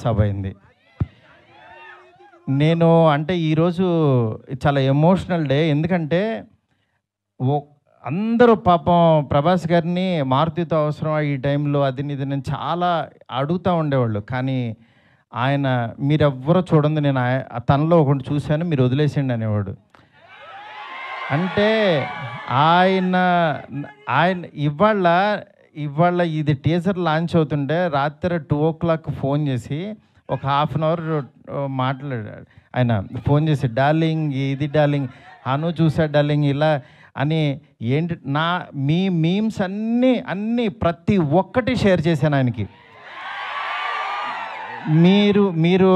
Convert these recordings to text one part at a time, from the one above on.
సభ అయింది. నేను అంటే ఈరోజు చాలా ఎమోషనల్ డే. ఎందుకంటే అందరూ పాపం ప్రభాస్ గారిని మారుతితో అవసరం ఈ టైంలో అది ఇది నేను చాలా అడుగుతూ ఉండేవాళ్ళు. కానీ ఆయన మీరెవ్వరూ చూడండి, నేను తనలో ఒకటి చూశాను, మీరు వదిలేసేయండి అనేవాడు. అంటే ఆయన ఆయన ఇవాళ ఇది టీజర్ లాంచ్ అవుతుంటే రాత్రి 2:00 ఫోన్ చేసి ఒక హాఫ్ అన్ అవర్ మాట్లాడాడు. ఆయన ఫోన్ చేసి డార్లింగ్ ఇది డార్లింగ్ అను చూసా డార్లింగ్ ఇలా అని ఏంటి మీ మీమ్స్ అన్నీ ప్రతి ఒక్కటి షేర్ చేశాను ఆయనకి. మీరు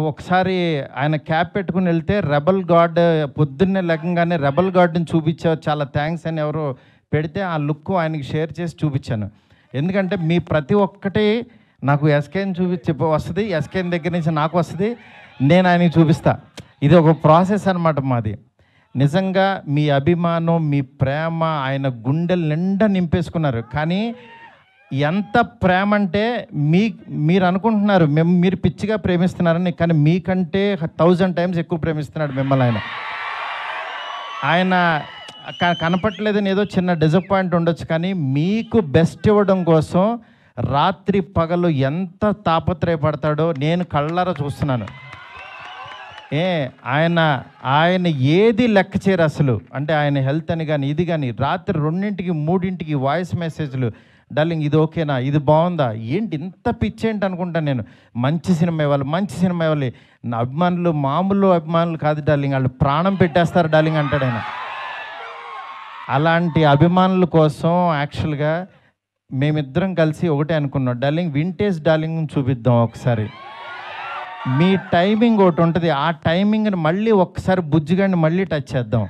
ఒకసారి ఆయన క్యాప్ పెట్టుకుని వెళ్తే రెబల్ గాడ్ పొద్దున్నే లెక్కగానే రెబల్ గాడ్ని చూపించావు, చాలా థ్యాంక్స్ అని ఎవరో పెడితే ఆ లుక్ ఆయనకి షేర్ చేసి చూపించాను. ఎందుకంటే మీ ప్రతి ఒక్కటి నాకు ఎస్కేని చూపించి వస్తుంది, ఎస్కేని దగ్గర నుంచి నాకు వస్తుంది, నేను ఆయనకి చూపిస్తా. ఇది ఒక ప్రాసెస్ అనమాట మాది. నిజంగా మీ అభిమానం, మీ ప్రేమ ఆయన గుండెల నిండా నింపేసుకున్నారు. కానీ ఎంత ప్రేమ అంటే మీరు అనుకుంటున్నారు మీరు పిచ్చిగా ప్రేమిస్తున్నారని, కానీ మీకంటే 1000 times ఎక్కువ ప్రేమిస్తున్నాడు మిమ్మల్ని. ఆయన కనపట్లేదని ఏదో చిన్న డిసప్పాయింట్ ఉండొచ్చు, కానీ మీకు బెస్ట్ ఇవ్వడం కోసం రాత్రి పగలు ఎంత తాపత్రయపడతాడో నేను కళ్ళారా చూస్తున్నాను. ఆయన ఏది లెక్క చేయరు అసలు. అంటే ఆయన హెల్త్ అని కానీ ఇది కానీ రాత్రి 2ంటికి 3ంటికి వాయిస్ మెసేజ్లు, డార్లింగ్ ఇది ఓకేనా, ఇది బాగుందా, ఏంటి ఇంత పిచ్చేంటి అనుకుంటాను నేను. మంచి సినిమా ఇవ్వాలి. నా అభిమానులు మామూలు అభిమానులు కాదు డార్లింగ్, వాళ్ళు ప్రాణం పెట్టేస్తారు డార్లింగ్ అంటాడు ఆయన. అలాంటి అభిమానుల కోసం యాక్చువల్గా మేమిద్దరం కలిసి ఒకటే అనుకున్నాం, డార్లింగ్ వింటేజ్ డార్లింగ్ చూపిద్దాం ఒకసారి. మీ టైమింగ్ ఒకటి ఉంటుంది, ఆ టైమింగ్ని మళ్ళీ ఒకసారి బుజ్జిగాడిని మళ్ళీ టచ్ చేద్దాం.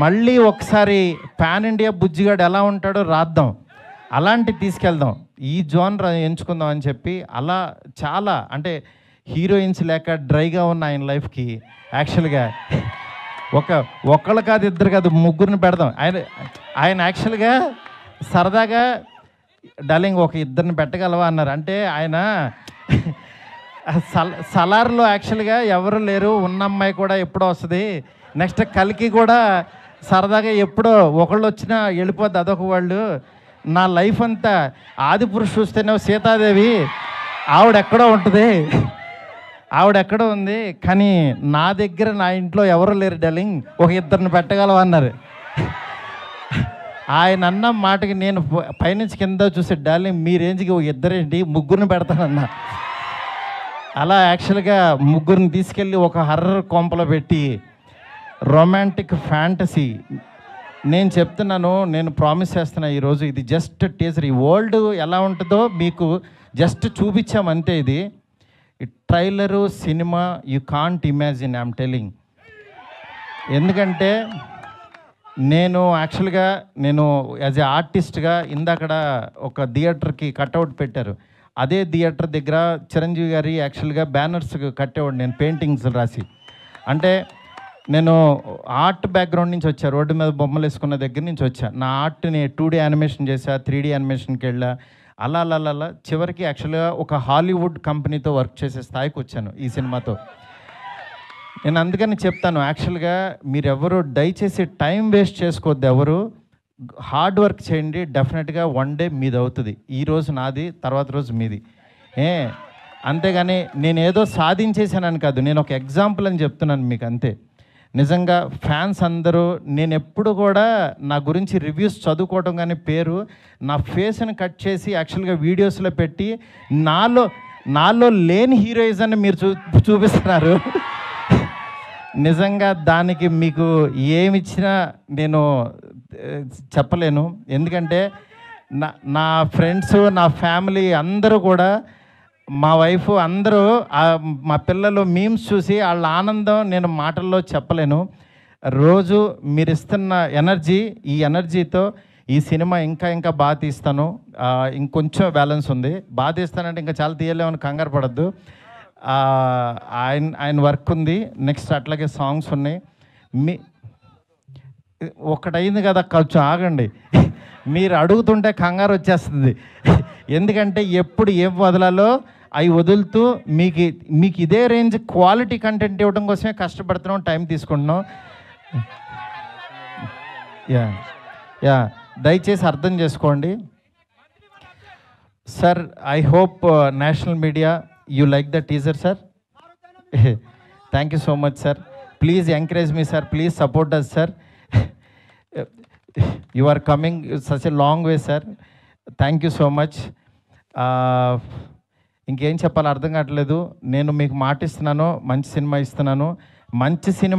మళ్ళీ ఒకసారి పాన్ ఇండియా బుజ్జిగాడు ఎలా ఉంటాడో రాద్దాం, అలాంటి తీసుకెళ్దాం, ఈ జోనర్ ఎంచుకుందాం అని చెప్పి అలా చాలా అంటే హీరోయిన్స్ లేక డ్రైగా ఉన్న ఆయన లైఫ్కి యాక్చువల్గా ఒకళ్ళు కాదు, ఇద్దరు కాదు, ముగ్గురిని పెడదాం. ఆయన యాక్చువల్గా సరదాగా డార్లింగ్ ఒక ఇద్దరిని పెట్టగలవా అన్నారు. అంటే ఆయన సలార్లో యాక్చువల్గా ఎవరు లేరు, ఉన్న అమ్మాయి కూడా ఎప్పుడో వస్తుంది, నెక్స్ట్ కలికి కూడా సరదాగా ఎప్పుడో ఒకళ్ళు వచ్చినా వెళ్ళిపోద్ది, అదొక వాళ్ళు. నా లైఫ్ అంతా ఆదిపురుషు చూస్తేనే సీతాదేవి ఆవిడెక్కడో ఉంది, కానీ నా దగ్గర నా ఇంట్లో ఎవరు లేరు డార్లింగ్, ఒక ఇద్దరిని పెట్టగలవా అన్నారు. ఆయన అన్న మాటకి నేను పైనుంచి కింద చూసే, డార్లింగ్ మీ రేంజ్కి ఒక ఇద్దరేంటి, ముగ్గురిని పెడతానన్నా. అలా యాక్చువల్గా ముగ్గురిని తీసుకెళ్ళి ఒక హర్రర్ కొంపలో పెట్టి రొమాంటిక్ ఫ్యాంటసీ నేను చెప్తున్నాను, నేను ప్రామిస్ చేస్తున్నా ఈరోజు ఇది జస్ట్ టీజర్. ఈ వరల్డ్ ఎలా ఉంటుందో మీకు జస్ట్ చూపించామంతే. ఇది trailer cinema you can't imagine, I'm telling. ఎందుకంటే నేను యాక్చువల్గా యాజ్ ఏ ఆర్టిస్ట్గా ఇందాకడ ఒక థియేటర్కి కట్అవుట్ పెట్టారు, అదే థియేటర్ దగ్గర చిరంజీవి గారి యాక్చువల్గా బ్యానర్స్ కట్టేవాడు నేను, పెయింటింగ్స్ రాసి. అంటే నేను ఆర్ట్ బ్యాక్గ్రౌండ్ నుంచి వచ్చా, రోడ్డు మీద బొమ్మలు వేసుకున్న దగ్గర నుంచి వచ్చా. నా ఆర్ట్ని 2D యానిమేషన్ చేశా, 3D యానిమేషన్కి వెళ్ళా, అలా చివరికి యాక్చువల్గా ఒక హాలీవుడ్ కంపెనీతో వర్క్ చేసే స్థాయికి వచ్చాను ఈ సినిమాతో. నేను అందుకని చెప్తాను, యాక్చువల్గా మీరెవరు దయచేసి టైం వేస్ట్ చేసుకోవద్దు, ఎవరు హార్డ్ వర్క్ చేయండి, డెఫినెట్గా వన్ డే మీది అవుతుంది. ఈరోజు నాది, తర్వాత రోజు మీది. అంతేగాని నేను ఏదో సాధించేసానని కాదు, నేను ఒక ఎగ్జాంపుల్ అని చెప్తున్నాను మీకు అంతే. నిజంగా ఫ్యాన్స్ అందరూ, నేను ఎప్పుడు కూడా నా గురించి రివ్యూస్ చదువుకోవడం కానీ పేరు, నా ఫేస్ని కట్ చేసి యాక్చువల్గా వీడియోస్లో పెట్టి నాలో లేని హీరోయిజాన్ని మీరు చూపిస్తున్నారు. నిజంగా దానికి మీకు ఏమిచ్చినా నేను చెప్పలేను. ఎందుకంటే నా ఫ్రెండ్స్, నా ఫ్యామిలీ అందరూ కూడా, మా వైఫ్ అందరూ, మా పిల్లలు మీమ్స్ చూసి వాళ్ళ ఆనందం నేను మాటల్లో చెప్పలేను. రోజు మీరు ఇస్తున్న ఎనర్జీ, ఈ ఎనర్జీతో ఈ సినిమా ఇంకా బాగా తీస్తాను. ఇంకొంచెం బ్యాలెన్స్ ఉంది, బాగా తీస్తానంటే ఇంకా చాలా తీయలేమని కంగారు పడద్దు. ఆయన వర్క్ ఉంది, నెక్స్ట్ అట్లాగే సాంగ్స్ ఉన్నాయి. ఒకటైంది కదా, కొంచెం ఆగండి. మీరు అడుగుతుంటే కంగారు వచ్చేస్తుంది. ఎందుకంటే ఎప్పుడు ఏం వదలాలో అవి వదులుతూ మీకు ఇదే రేంజ్ క్వాలిటీ కంటెంట్ ఇవ్వడం కోసమే కష్టపడుతున్నాం, టైం తీసుకుంటున్నాం. యా దయచేసి అర్థం చేసుకోండి sir. I hope national media you like the teaser sir. Thank you so much sir. Please encourage me sir, please support us sir. You are coming such a long way sir. Thank you so much. ఇంకేం చెప్పాలో అర్థం కావట్లేదు. నేను మీకు మాట ఇస్తున్నాను, మంచి cinema ఇస్తున్నాను. మంచి సినిమా